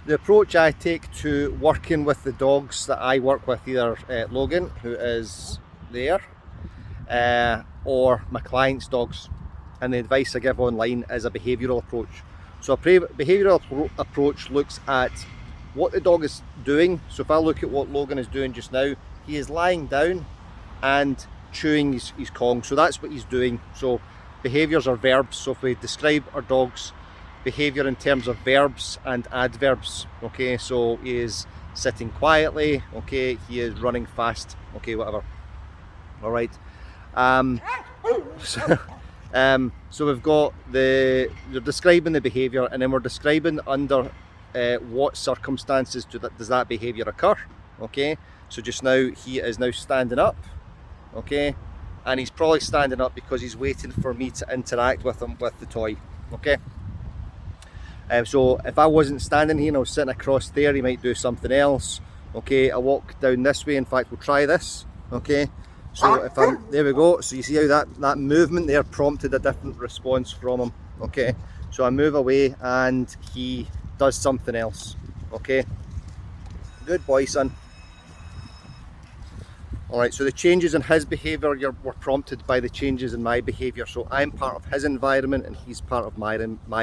The approach I take to working with the dogs that I work with, either Logan, who is there, or my clients' dogs, and the advice I give online is a behavioural approach. So a behavioural approach looks at what the dog is doing. So if I look at what Logan is doing just now, he is lying down and chewing his Kong. So that's what he's doing. So behaviours are verbs. So if we describe our dog's behaviour in terms of verbs and adverbs, okay, so he is sitting quietly, okay, he is running fast, okay, whatever. All right. So we've got you're describing the behaviour, and then we're describing under what circumstances does that behaviour occur, okay. So just now he is now standing up, okay, and he's probably standing up because he's waiting for me to interact with him with the toy, okay. So if I wasn't standing here and I was sitting across there, he might do something else, okay. I walk down this way, in fact we'll try this, okay. So if there we go, so you see how that movement there prompted a different response from him, okay. So I move away and he does something else, okay. Good boy, son. Alright, so the changes in his behaviour were prompted by the changes in my behaviour. So I'm part of his environment and he's part of my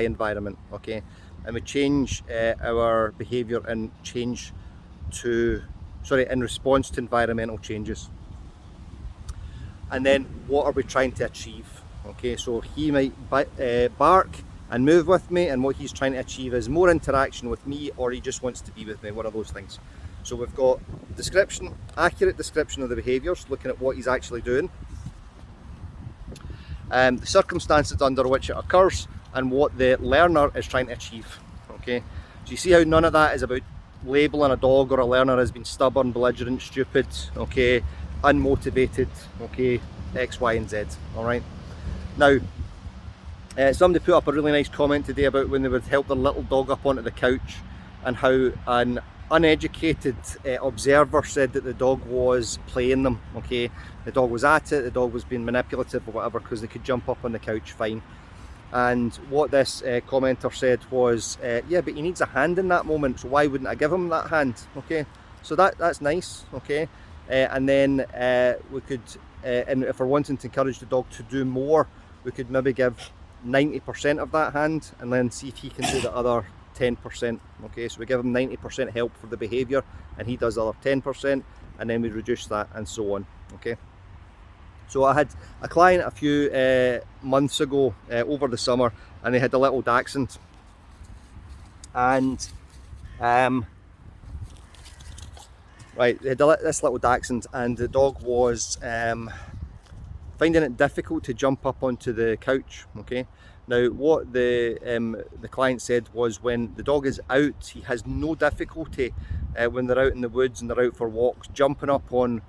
environment, okay. And we change our behaviour in response to environmental changes. And then what are we trying to achieve? Okay, so he might bark and move with me, and what he's trying to achieve is more interaction with me, or he just wants to be with me, one of those things. So we've got description, accurate description of the behaviours, looking at what he's actually doing, the circumstances under which it occurs, and what the learner is trying to achieve. Okay, so you see how none of that is about labelling a dog or a learner as being stubborn, belligerent, stupid, okay, unmotivated, okay, X, Y and Z. All right. Now, somebody put up a really nice comment today about when they would help their little dog up onto the couch, and how an uneducated observer said that the dog was playing them, okay. The dog was at it, the dog was being manipulative or whatever, because they could jump up on the couch fine. And what this commenter said was, yeah, but he needs a hand in that moment, so why wouldn't I give him that hand, okay. So that's nice, okay. And then we could, and if we're wanting to encourage the dog to do more, we could maybe give 90% of that hand and then see if he can do the other 10%. Okay, so we give him 90% help for the behaviour and he does the other 10%, and then we reduce that and so on. Okay, so I had a client a few months ago over the summer, and they had a little dachshund, and right, they had this little dachshund, and the dog was finding it difficult to jump up onto the couch. Okay, now what the client said was, when the dog is out, he has no difficulty when they're out in the woods and they're out for walks, jumping up on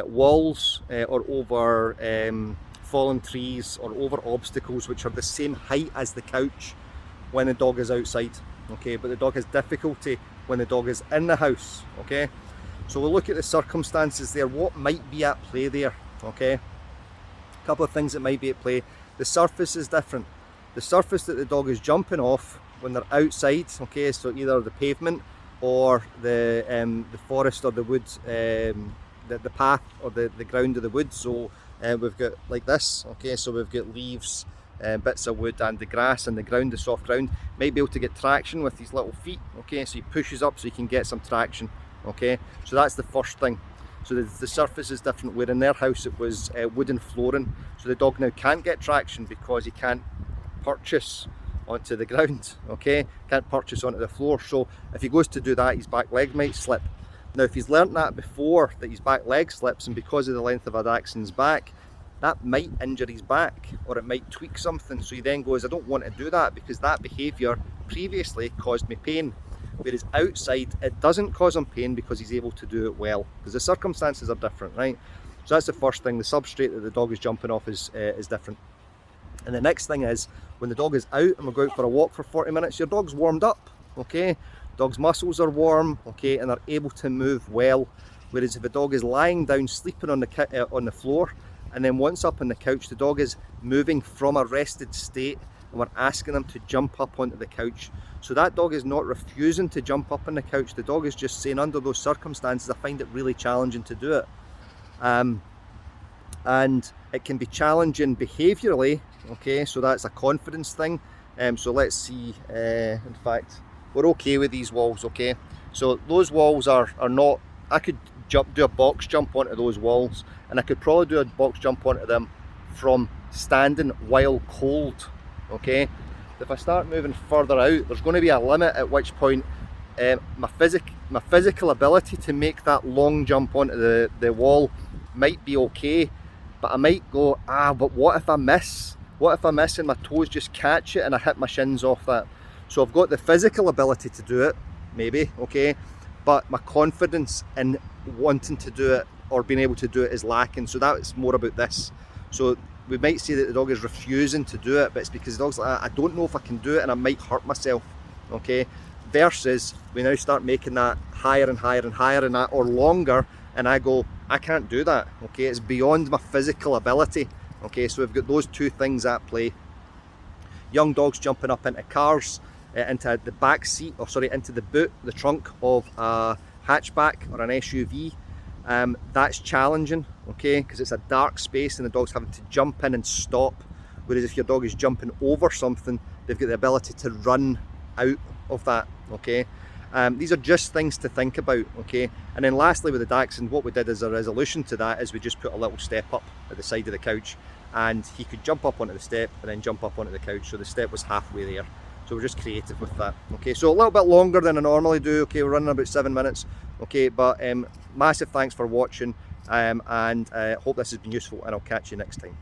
walls or over fallen trees or over obstacles which are the same height as the couch when the dog is outside. Okay, but the dog has difficulty when the dog is in the house. Okay, so we'll look at the circumstances there, what might be at play there. Okay, a couple of things that might be at play. The surface is different. The surface that the dog is jumping off when they're outside, okay, so either the pavement or the forest or the woods, the path or the ground of the woods. So we've got like this, okay, so we've got leaves, bits of wood, and the grass and the ground, the soft ground. Might be able to get traction with his little feet, okay, so he pushes up so he can get some traction. Okay, so that's the first thing. So the surface is different, where in their house it was wooden flooring, so the dog now can't get traction because he can't purchase onto the ground, okay, can't purchase onto the floor. So if he goes to do that, his back leg might slip. Now if he's learnt that before, that his back leg slips, and because of the length of a dachshund's back, that might injure his back, or it might tweak something. So he then goes, I don't want to do that because that behaviour previously caused me pain. Whereas outside, it doesn't cause him pain because he's able to do it well, because the circumstances are different, right? So that's the first thing. The substrate that the dog is jumping off is different. And the next thing is, when the dog is out and we go out for a walk for 40 minutes, your dog's warmed up, okay? Dog's muscles are warm, okay, and they're able to move well. Whereas if a dog is lying down, sleeping on the floor, and then once up on the couch, the dog is moving from a rested state and we're asking them to jump up onto the couch. So that dog is not refusing to jump up on the couch. The dog is just saying, under those circumstances, I find it really challenging to do it. And it can be challenging behaviourally, okay, so that's a confidence thing. So let's see, in fact, we're okay with these walls, okay? So those walls are not, I could do a box jump onto those walls, and I could probably do a box jump onto them from standing while cold, okay? If I start moving further out, there's going to be a limit at which point my physical ability to make that long jump onto the wall might be okay, but I might go, but what if I miss? What if I miss and my toes just catch it and I hit my shins off that? So I've got the physical ability to do it, maybe, okay, but my confidence in wanting to do it or being able to do it is lacking. So that's more about this. So we might say that the dog is refusing to do it, but it's because the dog's like, I don't know if I can do it and I might hurt myself, okay? Versus we now start making that higher and higher and higher and that, or longer, and I go, I can't do that, okay? It's beyond my physical ability, okay? So we've got those two things at play. Young dogs jumping up into cars, into the back seat, or sorry, into the boot, the trunk of a hatchback or an SUV. That's challenging, okay, because it's a dark space and the dog's having to jump in and stop. Whereas if your dog is jumping over something, they've got the ability to run out of that, okay. These are just things to think about, okay. And then lastly with the Dachshund, what we did as a resolution to that is we just put a little step up at the side of the couch, and he could jump up onto the step and then jump up onto the couch, so the step was halfway there. So we're just creative with that, okay. So a little bit longer than I normally do, okay, we're running about 7 minutes, okay, but massive thanks for watching, and hope this has been useful, and I'll catch you next time.